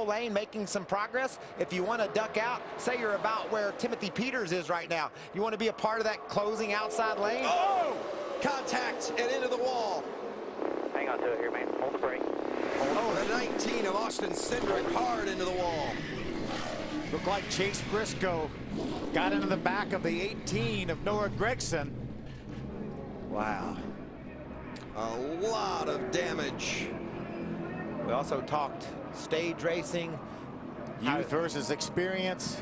lane making some progress. If you want to duck out, say you're about where Timothy Peters is right now. You want to be a part of that closing outside lane? Oh! Contact and into the wall. Hang on to it here, man. Hold the brake. Oh, the 19 of Austin Cindric hard into the wall. Looked like Chase Briscoe got into the back of the 18 of Noah Gragson. Wow. A lot of damage. We also talked stage racing. Youth versus experience.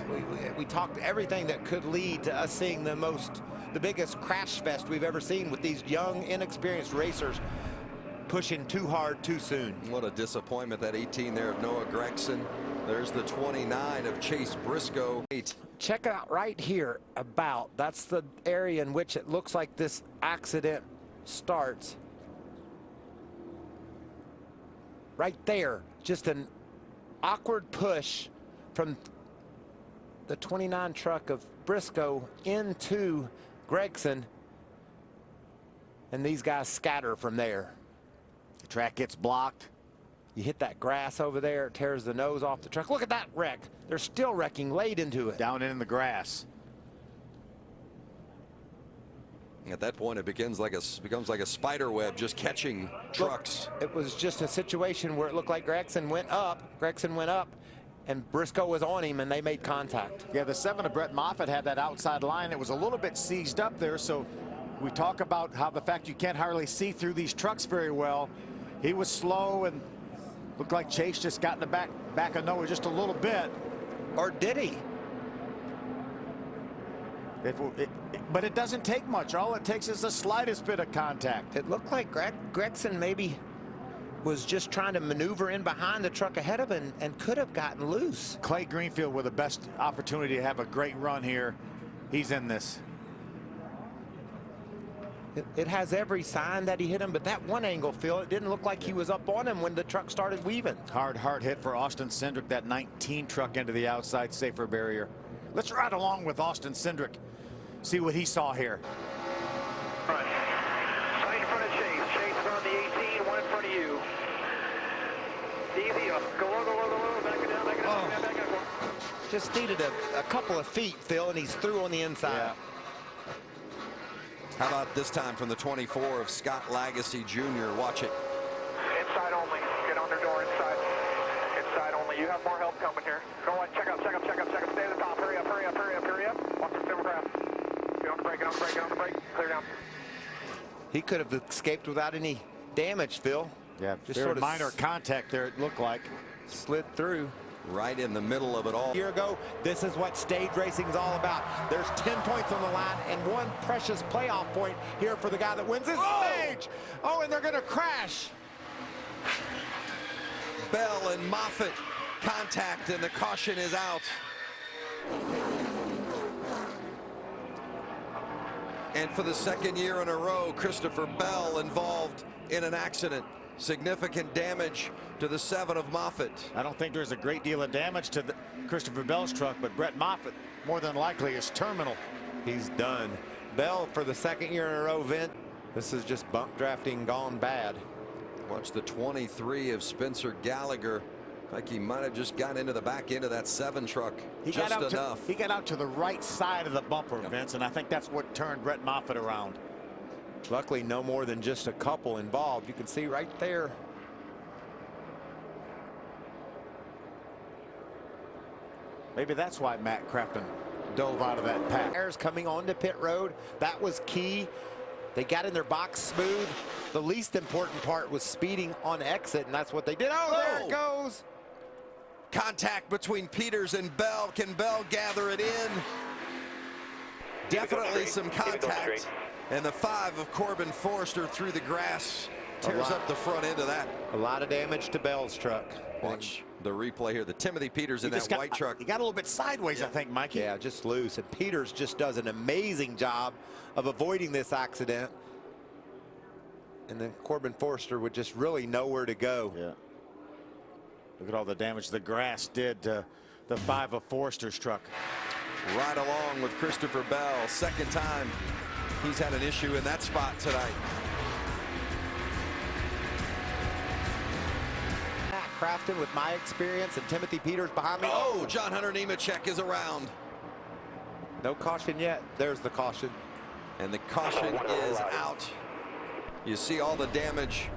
We talked everything that could lead to us seeing the biggest crash fest we've ever seen with these young, inexperienced racers pushing too hard too soon. What a disappointment, that 18 there of Noah Gragson. There's the 29 of Chase Briscoe. Check out right here that's the area in which it looks like this accident starts. Right there, just an awkward push from the 29 truck of Briscoe into Gragson, and these guys scatter from there. The track gets blocked. You hit that grass over there, it tears the nose off the truck. Look at that wreck. They're still wrecking laid into it. Down in the grass. At that point, it becomes like a spider web, just catching trucks. Look, it was just a situation where it looked like Gragson went up, and Briscoe was on him, and they made contact. Yeah, the 7 of Brett Moffitt had that outside line. It was a little bit seized up there, so we talk about how the fact you can't hardly see through these trucks very well. He was slow, and looked like Chase just got in the back of Noah just a little bit. Or did he? But it doesn't take much. All it takes is the slightest bit of contact. It looked like Gragson maybe was just trying to maneuver in behind the truck ahead of him and could have gotten loose. Clay Greenfield with the best opportunity to have a great run here. He's in this. It has every sign that he hit him, but that one angle, Phil, it didn't look like he was up on him when the truck started weaving. Hard hit for Austin Cindric, that 19 truck into the outside safer barrier. Let's ride along with Austin Cindric. See what he saw here. Right. Right in front of Chase. Chase is on the 18, one in front of you. Easy up. Go low. Back it down, back it down. Just needed a couple of feet, Phil, and he's through on the inside. Yeah. How about this time from the 24 of Scott Lagasse Jr.? Watch it. Inside only. Get on their door inside. Inside only. You have more help coming here. Go on, check up. Stay at the top. Hurry up. Watch the film graph. Get on the brake. Clear down. He could have escaped without any damage, Phil. Yeah, just very sort of minor contact there, it looked like. Slid through. Right in the middle of it all. A year ago, this is what stage racing is all about. There's 10 points on the line and one precious playoff point here for the guy that wins this stage. Oh, and they're going to crash. Bell and Moffitt contact, and the caution is out. And for the second year in a row, Christopher Bell involved in an accident. Significant damage to the 7 of Moffitt. I don't think there's a great deal of damage to Christopher Bell's truck, but Brett Moffitt more than likely is terminal. He's done. Bell for the second year in a row, Vint. This is just bump drafting gone bad. Watch the 23 of Spencer Gallagher. Like he might have just got into the back end of that 7 truck. He got out to the right side of the bumper, Vince, and I think that's what turned Brett Moffitt around. Luckily, no more than just a couple involved. You can see right there. Maybe that's why Matt Crafton dove out of that pack. Airs coming onto pit road. That was key. They got in their box smooth. The least important part was speeding on exit, and that's what they did. Oh, there it goes. Contact between Peters and Bell. Can Bell gather it in? Definitely some contact. And the 5 of Corbin Forrester through the grass tears up the front end of that. A lot of damage to Bell's truck. Watch the replay here. The Timothy Peters in that white truck. He got a little bit sideways, I think, Mikey. Yeah, just loose. And Peters just does an amazing job of avoiding this accident. And then Corbin Forrester would just really know where to go. Yeah. Look at all the damage the grass did to the 5 of Forrester's truck. Right along with Christopher Bell. Second time he's had an issue in that spot tonight. Crafton with my experience and Timothy Peters behind me. Oh, John Hunter Nemechek is around. No caution yet. There's the caution. And the caution is out. You see all the damage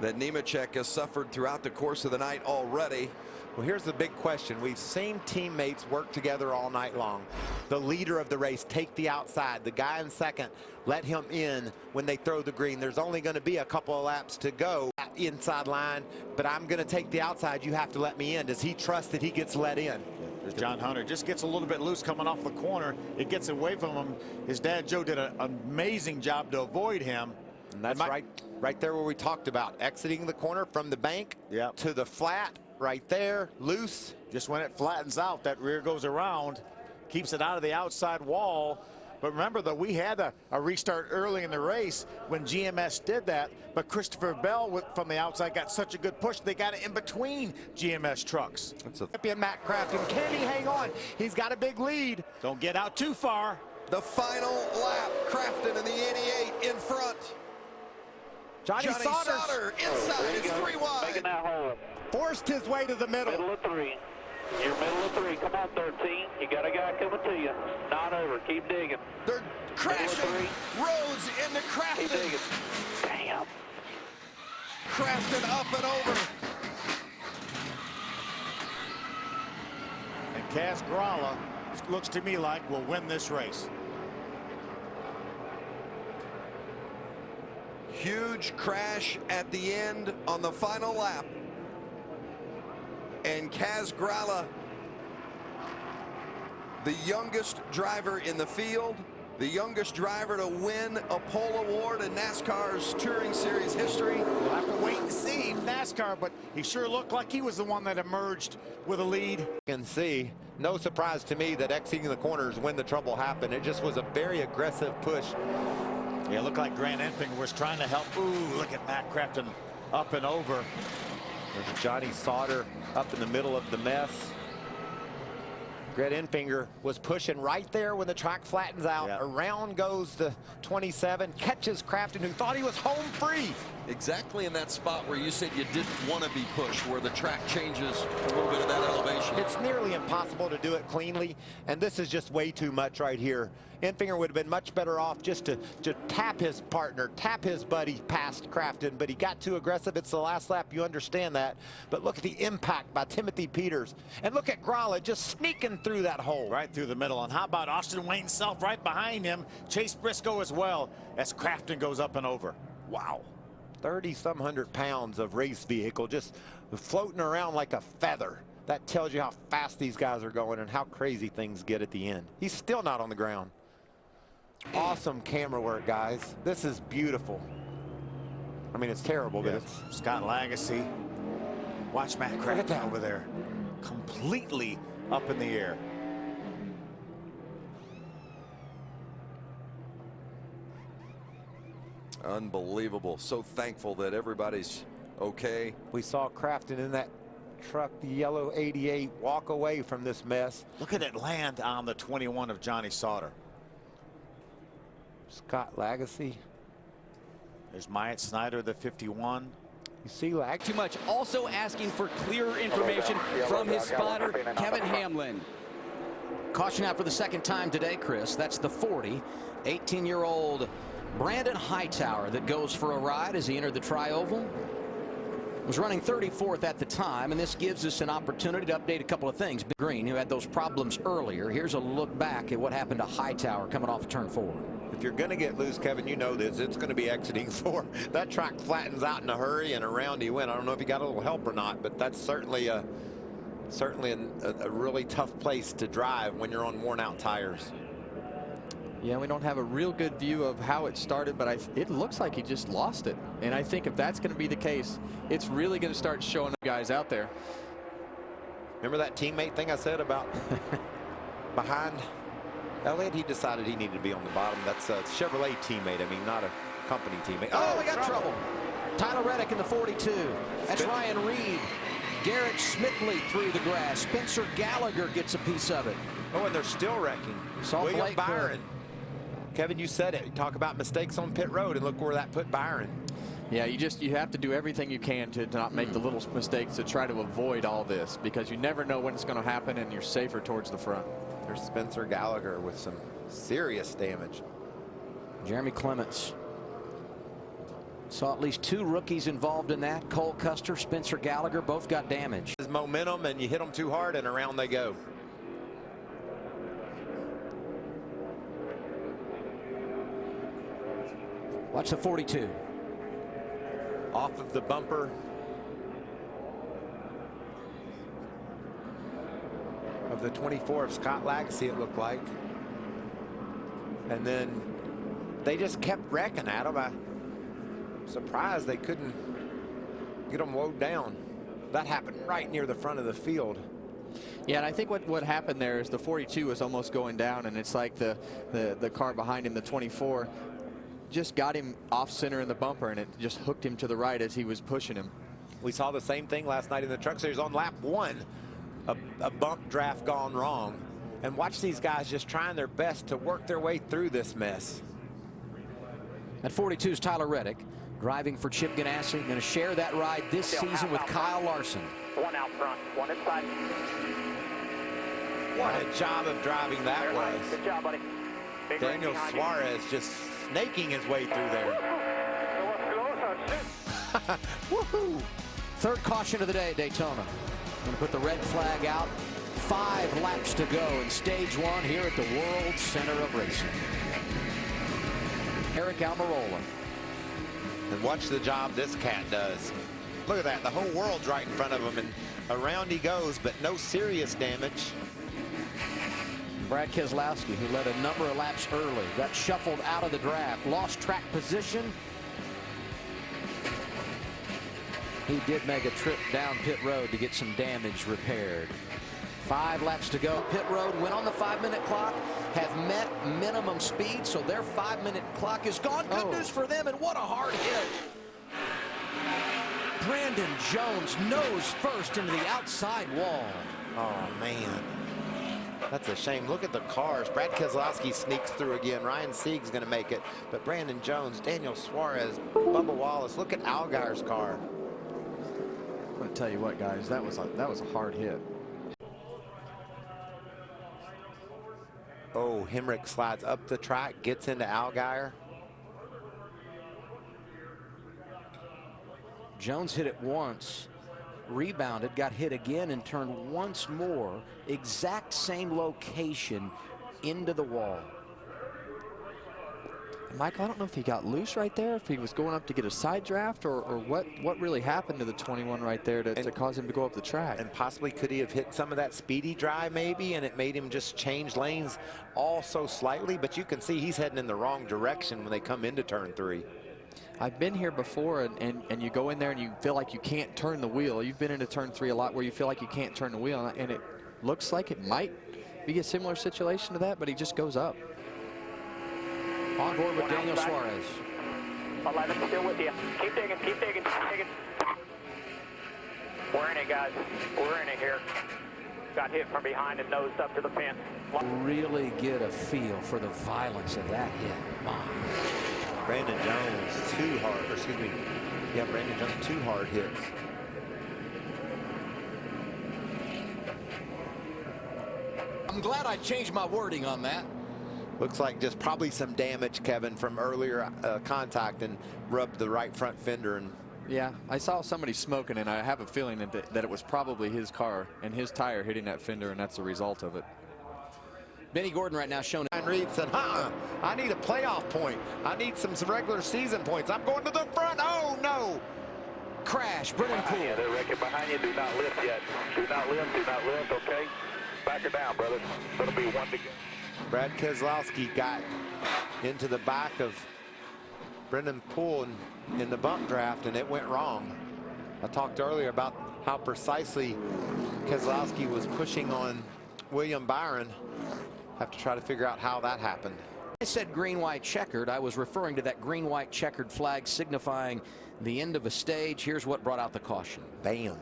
that Nemechek has suffered throughout the course of the night already. Well, here's the big question. We've seen teammates work together all night long. The leader of the race take the outside. The guy in second, let him in when they throw the green. There's only going to be a couple of laps to go inside line, but I'm going to take the outside. You have to let me in. Does he trust that he gets let in? There's John Hunter. Just gets a little bit loose coming off the corner. It gets away from him. His dad, Joe, did an amazing job to avoid him. And that's right there where we talked about. Exiting the corner from the bank to the flat. Right there, loose. Just when it flattens out, that rear goes around, keeps it out of the outside wall. But remember that we had a restart early in the race when GMS did that, but Christopher Bell from the outside got such a good push, they got it in between GMS trucks. That's a champion, Matt Crafton. Can he hang on? He's got a big lead. Don't get out too far. The final lap, Crafton in the 88 in front. Johnny Sauter inside, it's 3 wide. Making that hole. Forced his way to the middle. Middle of 3. You're middle of 3. Come on, 13. You got a guy coming to you. Not over. Keep digging. They're crashing. Rhodes into Keep Crafton. digging. Damn. Crafton up and over. And Kaz Grala looks to me like will win this race. Huge crash at the end on the final lap. And Kaz Grala, the youngest driver in the field, the youngest driver to win a pole award in NASCAR's Touring Series history. We'll have to wait and see NASCAR, but he sure looked like he was the one that emerged with a lead. You can see, no surprise to me that exiting the corners when the trouble happened. It just was a very aggressive push. Yeah, it looked like Grant Enfinger was trying to help. Ooh, look at Matt Crafton up and over. There's Johnny Sauter up in the middle of the mess. Grant Enfinger was pushing right there when the track flattens out. Yep. Around goes the 27, catches Crafton, who thought he was home free. Exactly in that spot where you said you didn't want to be pushed, where the track changes a little bit of that elevation. It's nearly impossible to do it cleanly, and this is just way too much right here. Enfinger would have been much better off just to tap his partner, tap his buddy past Crafton, but he got too aggressive. It's the last lap, you understand that. But look at the impact by Timothy Peters. And look at Grala just sneaking through that hole. Right through the middle. And how about Austin Wayne Self right behind him? Chase Briscoe as well as Crafton goes up and over. Wow. 30-some hundred pounds of race vehicle just floating around like a feather. That tells you how fast these guys are going and how crazy things get at the end. He's still not on the ground. Awesome camera work, guys. This is beautiful. I mean, it's terrible, but it's Scott Lagasse. Watch Matt Crafton over there. Completely up in the air. Unbelievable. So thankful that everybody's okay. We saw Crafton in that truck, the yellow 88, walk away from this mess. Look at it land on the 21 of Johnny Sauter. Scott Lagasse. There's Myatt Snyder, the 51. You see Lag. Too much. Also asking for clearer information from his spotter, Kevin Hamlin. Caution out for the second time today, Chris. That's the 40. 18-year-old Brandon Hightower that goes for a ride as he entered the tri-oval. Was running 34th at the time, and this gives us an opportunity to update a couple of things. Green, who had those problems earlier. Here's a look back at what happened to Hightower coming off of turn 4. If you're going to get loose, Kevin, you know this. It's going to be exiting 4. That track flattens out in a hurry, and around he went. I don't know if he got a little help or not, but that's certainly a really tough place to drive when you're on worn-out tires. Yeah, we don't have a real good view of how it started, but it looks like he just lost it. And I think if that's going to be the case, it's really going to start showing up guys out there. Remember that teammate thing I said about behind Elliott? He decided he needed to be on the bottom. That's a Chevrolet teammate. I mean, not a company teammate. Oh, we got trouble. Tyler Reddick in the 42. That's Ryan Reed. Garrett Smithley through the grass. Spencer Gallagher gets a piece of it. Oh, and they're still wrecking. William Byron. Kevin, you said it. You talk about mistakes on pit road, and look where that put Byron. Yeah, you have to do everything you can to not make the little mistakes to try to avoid all this, because you never know when it's going to happen, and you're safer towards the front. There's Spencer Gallagher with some serious damage. Jeremy Clements. Saw at least 2 rookies involved in that. Cole Custer, Spencer Gallagher, both got damage. His momentum, and you hit them too hard and around they go. Watch the 42. Off of the bumper. Of the 24 of Scott Lagasse, it looked like. And then they just kept wrecking at him. I'm surprised they couldn't get them low down. That happened right near the front of the field. Yeah, and I think what happened there is the 42 was almost going down, and it's like the car behind him, the 24, just got him off center in the bumper, and it just hooked him to the right as he was pushing him. We saw the same thing last night in the Truck Series on lap 1. A bump draft gone wrong. And watch these guys just trying their best to work their way through this mess. At 42 is Tyler Reddick, driving for Chip Ganassi. Going to share that ride this season with Kyle Larson. 1 out front, 1 inside. What a job of driving that was. Good job, buddy. Big Daniel Suarez just snaking his way through there. Woohoo! Third caution of the day at Daytona. Going to put the red flag out. 5 laps to go in stage 1 here at the World Center of Racing. Eric Almirola. And watch the job this cat does. Look at that. The whole world's right in front of him, and around he goes, but no serious damage. Brad Keselowski, who led a number of laps early, got shuffled out of the draft, lost track position. He did make a trip down pit road to get some damage repaired. 5 laps to go. Pit road went on the 5-minute clock, have met minimum speed, so their 5-minute clock is gone. Good news for them, and what a hard hit. Brandon Jones nose first into the outside wall. Oh, man. That's a shame. Look at the cars. Brad Keselowski sneaks through again. Ryan Sieg's going to make it. But Brandon Jones, Daniel Suarez, Bubba Wallace. Look at Algire's car. I'm going to tell you what, guys, that was a hard hit. Oh, Hemrick slides up the track, gets into Algire. Jones hit it once, rebounded, got hit again, and turned once more. Exact same location into the wall. Michael, I don't know if he got loose right there, if he was going up to get a side draft, or what really happened to the 21 right there to cause him to go up the track. And possibly could he have hit some of that speedy dry maybe, and it made him just change lanes all so slightly, but you can see he's heading in the wrong direction when they come into turn 3. I've been here before, and you go in there and you feel like you can't turn the wheel. You've been into turn 3 a lot where you feel like you can't turn the wheel, and it looks like it might be a similar situation to that, but he just goes up. On board with Daniel Suarez. 11 still with you. Keep digging, keep digging, keep digging. We're in it, guys. We're in it here. Got hit from behind and nosed up to the fence. Really get a feel for the violence of that hit. My. Brandon Jones, 2 hard, or excuse me. Yeah, Brandon Jones, 2 hard hits. I'm glad I changed my wording on that. Looks like just probably some damage, Kevin, from earlier contact and rubbed the right front fender. And yeah, I saw somebody smoking, and I have a feeling that it was probably his car and his tire hitting that fender, and that's the result of it. Benny Gordon right now showing. Ryan Reed said, I need a playoff point. I need some regular season points. I'm going to the front. Oh, no. Crash. Brennan Poole. They're wrecking behind you. Do not lift yet. Do not lift. Do not lift. Okay. Back her down, brother. It'll be 1 to go. Brad Keselowski got into the back of Brendan Poole in the bump draft, and it went wrong. I talked earlier about how precisely Keselowski was pushing on William Byron. Have to try to figure out how that happened. I said green, white, checkered. I was referring to that green, white, checkered flag signifying the end of a stage. Here's what brought out the caution. Bam.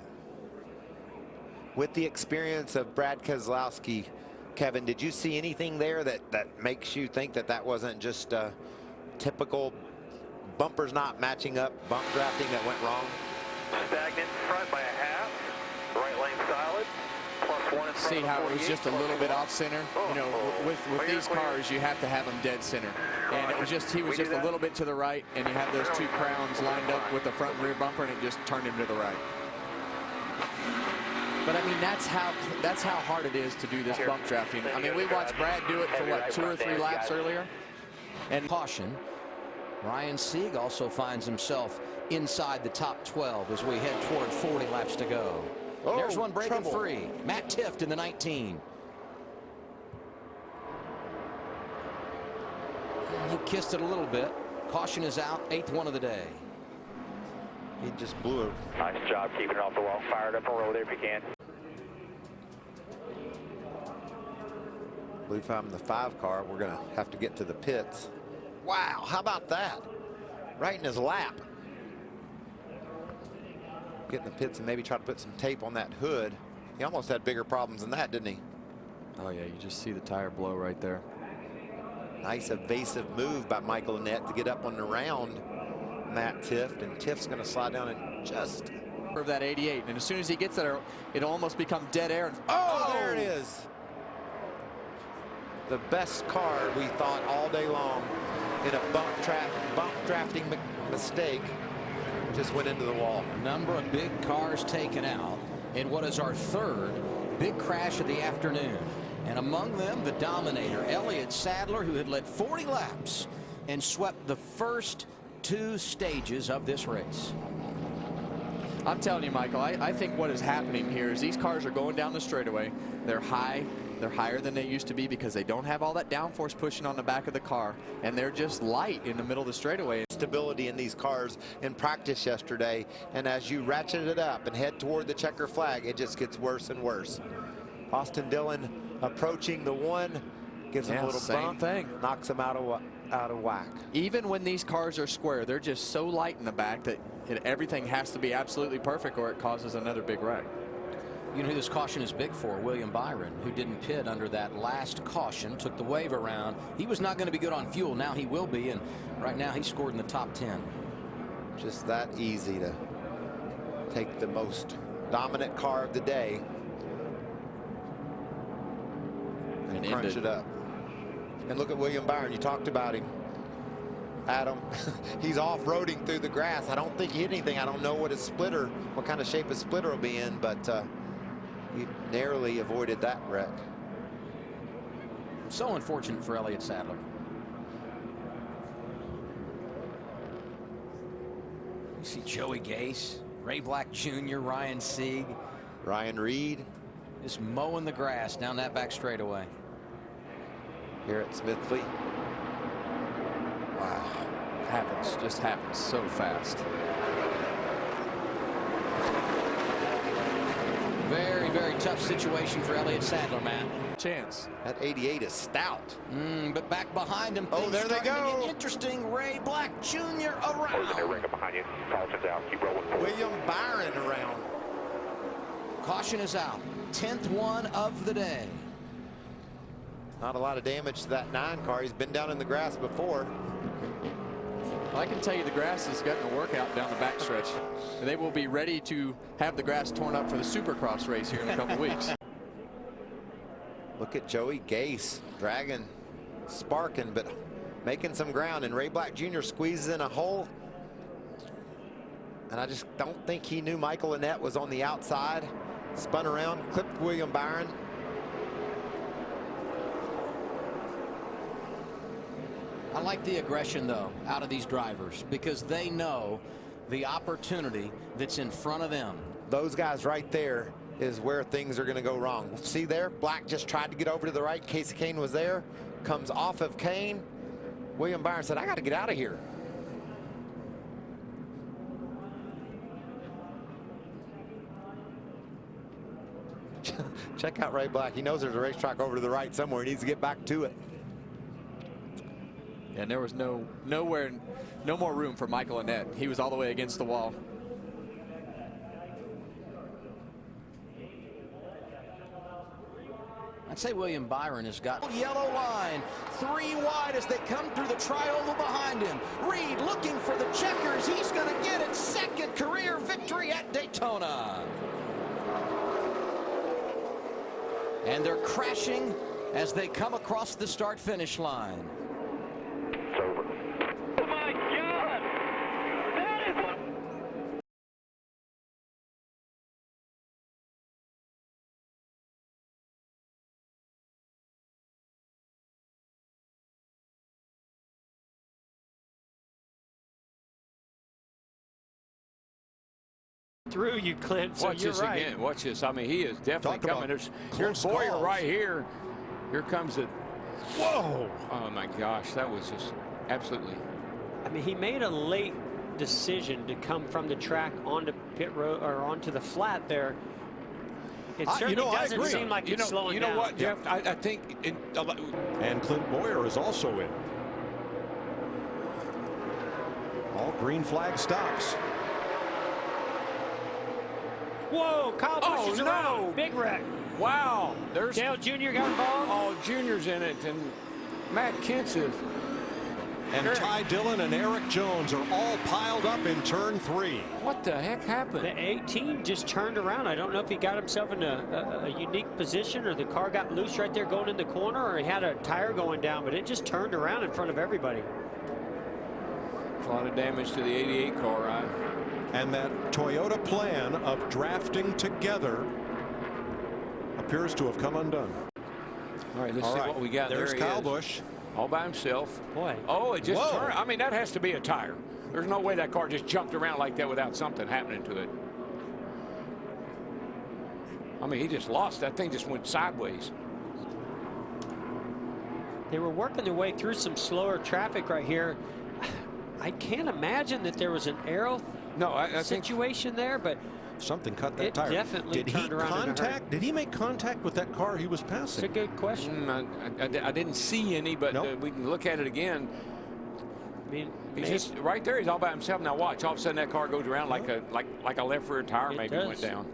With the experience of Brad Keselowski, Kevin, did you see anything there that makes you think that wasn't just a typical bumpers not matching up, bump drafting that went wrong? Stagnant front by a half. Right lane solid. +1 in front. See of the how it was 48, just a little bit off center? You know, with these cars, you have to have them dead center. And it was just, he was just a little bit to the right, and you have those two crowns lined up with the front and rear bumper, and it just turned him to the right. But I mean, that's how hard it is to do this bump drafting. I mean, we watched Brad do it for what, 2 or 3 laps earlier? And caution, Ryan Sieg also finds himself inside the top 12 as we head toward 40 laps to go. Oh, there's one breaking trouble. free. Matt Tifft in the 19. He kissed it a little bit. Caution is out, 8th one of the day. He just blew it. Nice job keeping it off the wall. Fire it up and roll there if you can. I believe if I'm the 5 car, we're going to have to get to the pits. Wow, how about that? Right in his lap. Get in the pits and maybe try to put some tape on that hood. He almost had bigger problems than that, didn't he? Oh yeah, you just see the tire blow right there. Nice evasive move by Michael Annett to get up on the round Matt Tifft, and Tift's going to slide down and just Of that 88, and as soon as he gets there, it'll almost become dead air. And, oh, there it is. The best car we thought all day long in a bump drafting mistake just went into the wall. A number of big cars taken out in what is our 3rd big crash of the afternoon. And among them, the Dominator, Elliott Sadler, who had led 40 laps and swept the first 2 stages of this race. I'm telling you, Michael, I think what is happening here is these cars are going down the straightaway. They're high. They're higher than they used to be because they don't have all that downforce pushing on the back of the car, and they're just light in the middle of the straightaway. Stability in these cars in practice yesterday, and as you ratchet it up and head toward the checker flag, it just gets worse and worse. Austin Dillon approaching the 1, gives him a little bump, knocks him out of whack. Even when these cars are square, they're just so light in the back that everything has to be absolutely perfect or it causes another big wreck. You know who this caution is big for? William Byron, who didn't pit under that last caution, took the wave around. He was not going to be good on fuel. Now he will be, and right now he scored in the top 10. Just that easy to take the most dominant car of the day and crunch it up. And look at William Byron. You talked about him, Adam. He's off-roading through the grass. I don't think he hit anything. I don't know what his splitter, what kind of shape his splitter will be in, but he narrowly avoided that wreck. So unfortunate for Elliott Sadler. You see Joey Gase, Ray Black Jr., Ryan Sieg. Ryan Reed. Just mowing the grass down that back straightaway. Here at Smithly. Wow. Just happens so fast. Very, very tough situation for Elliott Sadler, Matt. Chance. That 88 is stout. But back behind him, oh, there they go. To get interesting. Ray Black Jr. around. Closing their ring up behind you. Caution's out. Keep rolling forward. William Byron around. Caution is out. 10th one of the day. Not a lot of damage to that 9 car. He's been down in the grass before. Well, I can tell you the grass has gotten a workout down the backstretch. They will be ready to have the grass torn up for the Supercross race here in a couple weeks. Look at Joey Gase dragging, sparking, but making some ground, and Ray Black Jr. squeezes in a hole. And I just don't think he knew Michael Annett was on the outside. Spun around, clipped William Byron. I like the aggression, though, out of these drivers because they know the opportunity that's in front of them. Those guys right there is where things are going to go wrong. See there? Black just tried to get over to the right. Casey Kane was there. Comes off of Kane. William Byron said, I got to get out of here. Check out Ray Black. He knows there's a racetrack over to the right somewhere. He needs to get back to it. And there was no more room for Michael Annett. He was all the way against the wall. That's say William Byron has got yellow line. 3 wide as they come through the tri-oval behind him. Reed looking for the checkers. He's going to get it. Second career victory at Daytona. And they're crashing as they come across the start-finish line. It's over. Oh my God! That is a... Through you, Clint. So Watch you're this right. again. Watch this. I mean, he is definitely Talk coming. about Here's close Boyer calls. right here. Here comes it. Whoa! Oh my gosh, that was just absolutely. I mean, he made a late decision to come from the track onto pit road or onto the flat there. It certainly doesn't seem like it's slowing down. You know what, Jeff? I think. And Clint Boyer is also in. All green flag stops. Whoa, Kyle Busch is no. around. Big wreck. Wow, there's Dale Jr. got involved. Oh, Junior's in it, and Matt Kent's is. And Ty Dillon and Eric Jones are all piled up in turn 3. What the heck happened? The 18 just turned around. I don't know if he got himself in a unique position or the car got loose right there going in the corner or he had a tire going down, but it just turned around in front of everybody. A lot of damage to the 88 car, right? And that Toyota plan of drafting together appears to have come undone. All right, let's see what we got. There's There he Kyle is. Busch. All by himself. Boy. Oh, it just Whoa. turned. I mean, that has to be a tire. There's no way that car just jumped around like that without something happening to it. I mean, he just lost. That thing just went sideways. They were working their way through some slower traffic right here. I can't imagine that there was an aero situation there, but something cut that it tire. definitely turned around in a hurry. Did he make contact with that car he was passing? It's a good question. I didn't see any, but Nope. we can look at it again. I mean, He's just right there. He's all by himself. Now watch. All of a sudden, that car goes around like a left rear tire maybe went down.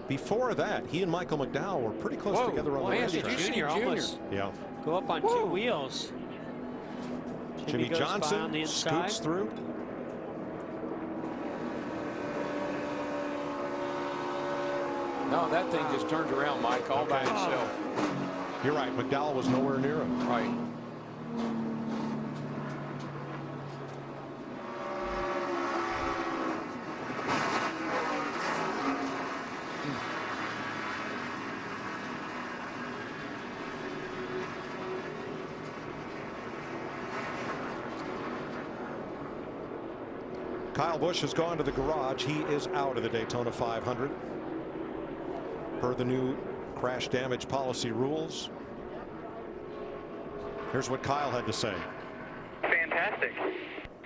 Before that, he and Michael McDowell were pretty close together on the Anthony racetrack. Jr. almost Yeah. go up on 2 wheels. Jimmy goes by on Johnson the inside. scoots through. No, that thing just turns around, Mike, all by himself. You're right. McDowell was nowhere near him. Right. Kyle Busch has gone to the garage. He is out of the Daytona 500 per the new crash damage policy rules. Here's what Kyle had to say. Fantastic.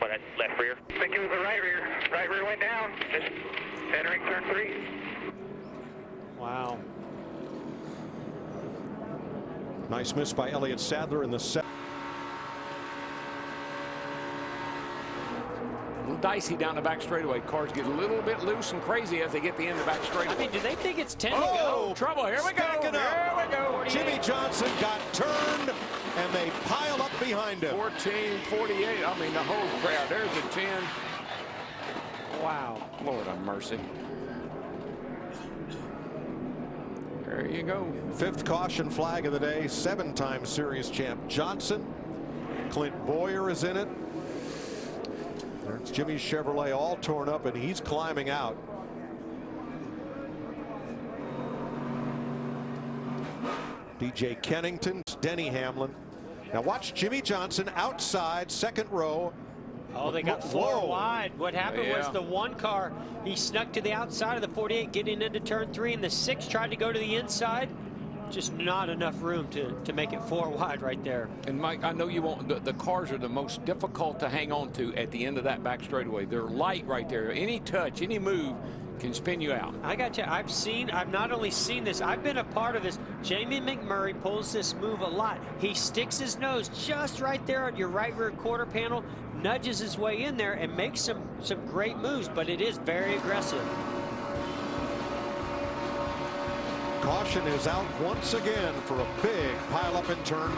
Well, that's left rear. I think it was the right rear. Right rear went down. Just entering turn 3. Wow. Nice miss by Elliott Sadler in the set. Dicey down the back straightaway. Cars get a little bit loose and crazy as they get the end of the back straightaway. I mean, do they think it's 10 to Oh, go? Trouble. Here we go. Backing up. Here we go. Jimmy Johnson got turned and they pile up behind him. 14:48. I mean, the whole crowd. There's a 10. Wow. Lord have mercy. There you go. 5th caution flag of the day. 7-time series champ Johnson. Clint Boyer is in it. There's Jimmy's Chevrolet all torn up and he's climbing out. DJ Kennington, Denny Hamlin. Now watch Jimmy Johnson outside, 2nd row. Oh, they got 4 Whoa. wide. What happened was Yeah. the 1 car, he snuck to the outside of the 48 getting into turn 3, and the 6 tried to go to the inside. Just not enough room to make it 4 wide right there. And Mike, I know you won't. The cars are the most difficult to hang on to at the end of that back straightaway. They're light right there. Any touch, any move can spin you out. I got you. I've not only seen this, I've been a part of this. Jamie McMurray pulls this move a lot. He sticks his nose just right there on your right rear quarter panel, nudges his way in there and makes some great moves, but it is very aggressive. Caution is out once again for a big pileup in turn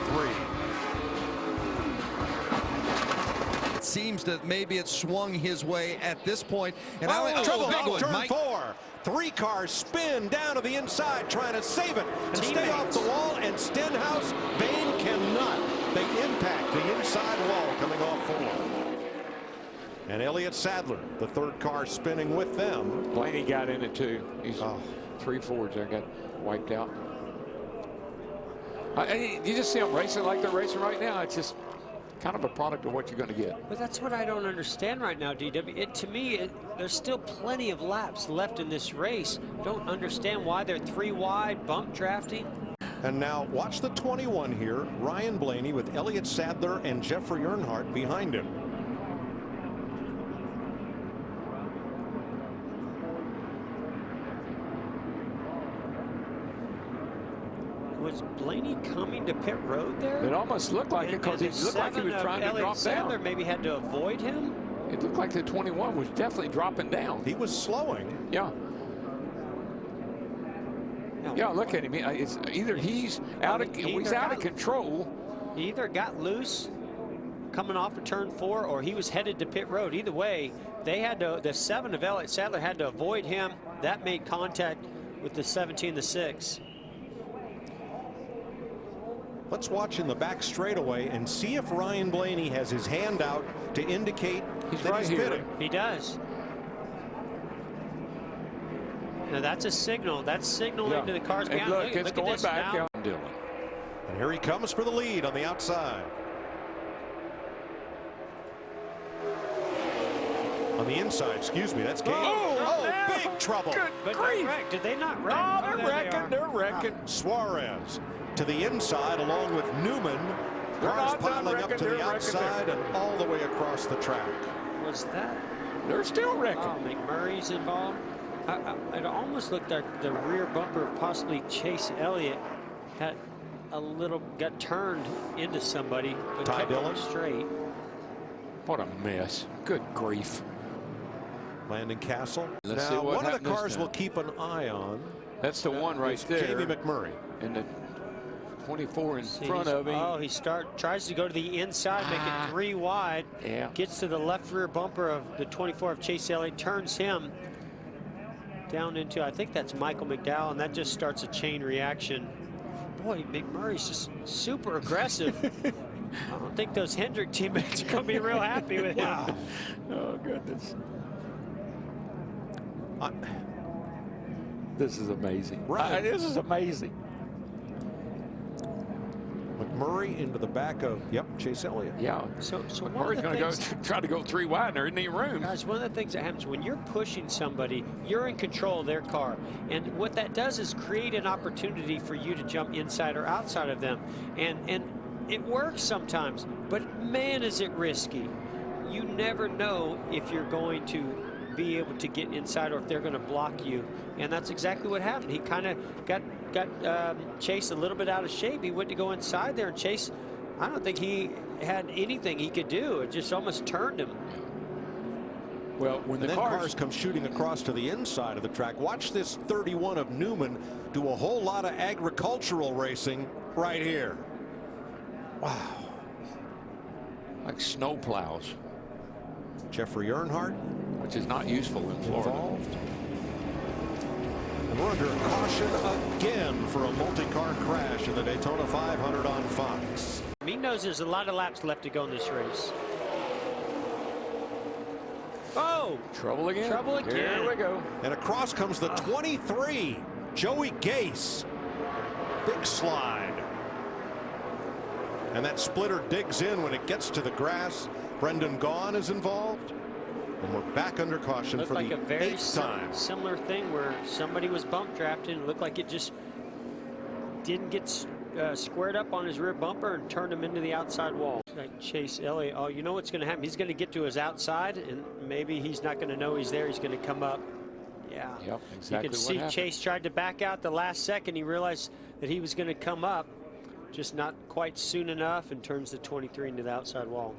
3. It seems that maybe it swung his way at this point. And trouble big off one, turn Mike. 4. 3 cars spin down to the inside trying to save it and stay off the wall, and Stenhouse, Bain cannot. They impact the inside wall coming off 4. And Elliott Sadler, the 3rd car spinning with them. Blaney got in it too. He's 3 Fords there got wiped out. You just see them racing like they're racing right now. It's just kind of a product of what you're going to get. But that's what I don't understand right now, DW. To me, there's still plenty of laps left in this race. Don't understand why they're 3 wide, bump drafting. And now watch the 21 here. Ryan Blaney with Elliott Sadler and Jeffrey Earnhardt behind him. Was Blaney coming to pit road there? It almost looked like it because it looked like he was trying to drop Sadler down. Maybe had to avoid him. It looked like the 21 was definitely dropping down. He was slowing. Yeah. Yeah, look at him. It's either he's out of control. He either got loose coming off of turn 4, or he was headed to pit road. Either way, they had to. The 7 of Elliott Sadler had to avoid him. That made contact with the 17, the 6. Let's watch in the back straightaway and see if Ryan Blaney has his hand out to indicate that he's pitting. He does. Now that's a signal. That's signaling to the cars behind. Look, it's going back. And here he comes for the lead on the outside. On the inside, excuse me, that's Gage. Big trouble. But they wrecked. Did they not wreck? Oh, they're wrecking. Suarez to the inside along with Newman. Cars piling up to the outside and all the way across the track. Was that? They're still wrecking. Oh, McMurray's involved. It almost looked like the rear bumper of possibly Chase Elliott got turned into somebody. But Ty kept Dillon straight. What a mess. Good grief. Landon Castle. Let's see now, what one of the happens cars now. we'll keep an eye on. That's the one right there. Jamie McMurray. And the 24 in front of him. Oh, he tries to go to the inside, make it 3 wide. Yeah. Gets to the left rear bumper of the 24 of Chase Elliott, turns him down into, I think that's Michael McDowell, and that just starts a chain reaction. Boy, McMurray's just super aggressive. I don't think those Hendrick teammates are going to be real happy with him. Wow. Oh, goodness. This is amazing. Right. This is amazing. McMurray into the back of, Chase Elliott. Yeah. So McMurray's going to try to go 3 wide, and there isn't any room. Guys, one of the things that happens when you're pushing somebody, you're in control of their car. And what that does is create an opportunity for you to jump inside or outside of them. And it works sometimes, but man, is it risky. You never know if you're going to be able to get inside or if they're going to block you. And that's exactly what happened. He kind of got Chase a little bit out of shape. He went to go inside there, and Chase, I don't think he had anything he could do. It just almost turned him. Well, when the cars come shooting across to the inside of the track, watch this 31 of Newman do a whole lot of agricultural racing right here. Wow. Like snow plows. Jeffrey Earnhardt, which is not useful in Florida. Involved. And we're under caution again for a multi-car crash in the Daytona 500 on Fox. He knows there's a lot of laps left to go in this race. Oh! Trouble again. Trouble again. Here we go. And across comes the 23, Joey Gase. Big slide. And that splitter digs in when it gets to the grass. Brendan Gaughan is involved. And we're back under caution Looked for like the a very 8th time. similar thing where somebody was bump drafted and looked like it just didn't get squared up on his rear bumper and turned him into the outside wall. Like Chase Elliott, oh, you know what's going to happen? He's going to get to his outside, and maybe he's not going to know he's there. He's going to come up. Yeah. Yep, exactly. You can see happened. Chase tried to back out the last second. He realized that he was going to come up, just not quite soon enough, and turns the 23 into the outside wall.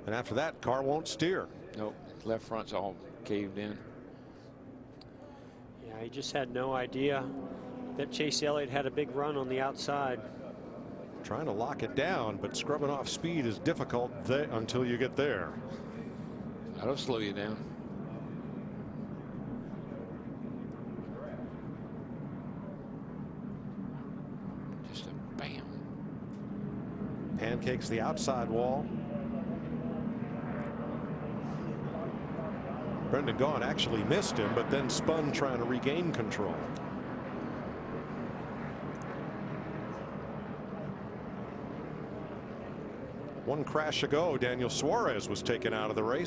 And after that, car won't steer. Nope, left front's all caved in. Yeah, Yeah, he just had no idea that Chase Elliott had a big run on the outside. Trying to lock it down, but scrubbing off speed is difficult until you get there. That'll slow you down. Just a bam. Pancakes the outside wall. Brendan Gaughan actually missed him, but then spun trying to regain control. One crash ago, Daniel Suarez was taken out of the race.